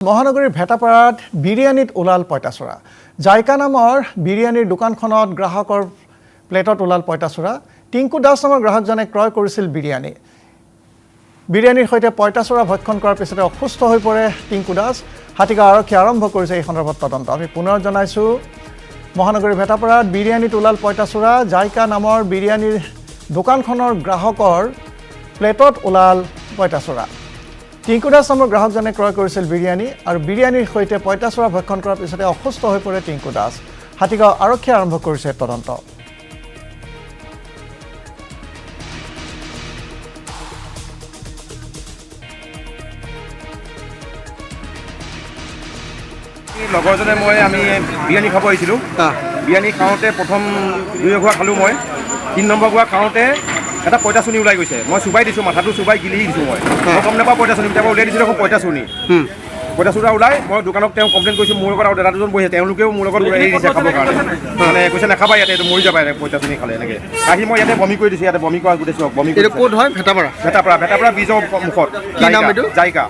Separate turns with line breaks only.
মহানগৰীৰ ভেটাপাৰাত বিৰিয়ানীত ওলাল পঁইতাচোৰা। জাইকা নামৰ বিৰিয়ানীৰ দোকানখনত গ্ৰাহকৰ প্লেটত ওলাল পঁইতাচোৰা। টিংকু দাস নামৰ গ্ৰাহকজনে ক্ৰয় কৰিছিল বিৰিয়ানীৰ সৈতে পঁইতাচোৰা ভক্ষণ কৰাৰ পিছতে অসুস্থ হৈ পৰে টিংকু দাস। হাতীগাঁও আৰক্ষীয়ে আৰম্ভ কৰিছে এই সন্দৰ্ভত তদন্ত। আমি পুনৰ জনাইছোঁ, মহানগৰীৰ ভেটাপাৰাত বিৰিয়ানীত ওলাল পঁইতাচোৰা। জাইকা নামৰ বিৰিয়ানীৰ দোকানখনৰ গ্ৰাহকৰ প্লেটত ওলাল পঁইতাচোৰা। টিংকু দাস নামৰ গ্ৰাহকজনে ক্ৰয় কৰিছিল বিৰিয়ানী আৰু বিৰিয়ানীৰ সৈতে পঁইতাচোৰা ভক্ষণ কৰাৰ পিছতে অসুস্থ হৈ পৰে টিংকু দাস। হাতীগাঁও আৰক্ষীয়ে আৰম্ভ কৰিছে তদন্ত।
লগৰজনে মই আমি বিৰিয়ানী খাব আহিছিলোঁ। বিৰিয়ানী খাওঁতে প্ৰথম 2 ঘোৰা খালোঁ মই। 3 নম্বৰ ঘোৰা খাওঁতে এটা পঁইতাচোনী ওলাই গৈছে। মই চুবাই দিছোঁ, মাথাটো চুবাই গিলি দিছোঁ। মই গম নাপাওঁ পঁইতাচোনী কেতিয়াবা উলিয়াই দিছিলোঁ। পঁইতাচোনী ওলাই মই দোকানক তেওঁ কমপ্লেইন কৰিছোঁ। মোৰ লগত আৰু দাদা দুজন বহি আছে, তেওঁলোকেও মোৰ লগত এৰি দিছে খাবৰ কাৰণে। মানে কৈছে নাখাবা ইয়াতে, এইটো মৰি যাবা পঁইতাচোনী খালে এনেকৈ। আহি মই ইয়াতে বমি কৰি দিছোঁ। ইয়াতে বমি কৰা গোটেই বমি। ক'ত হয়? ভেটাপাৰা ব্ৰিজৰ মুখত। কি নাম এইটো? জাইকা।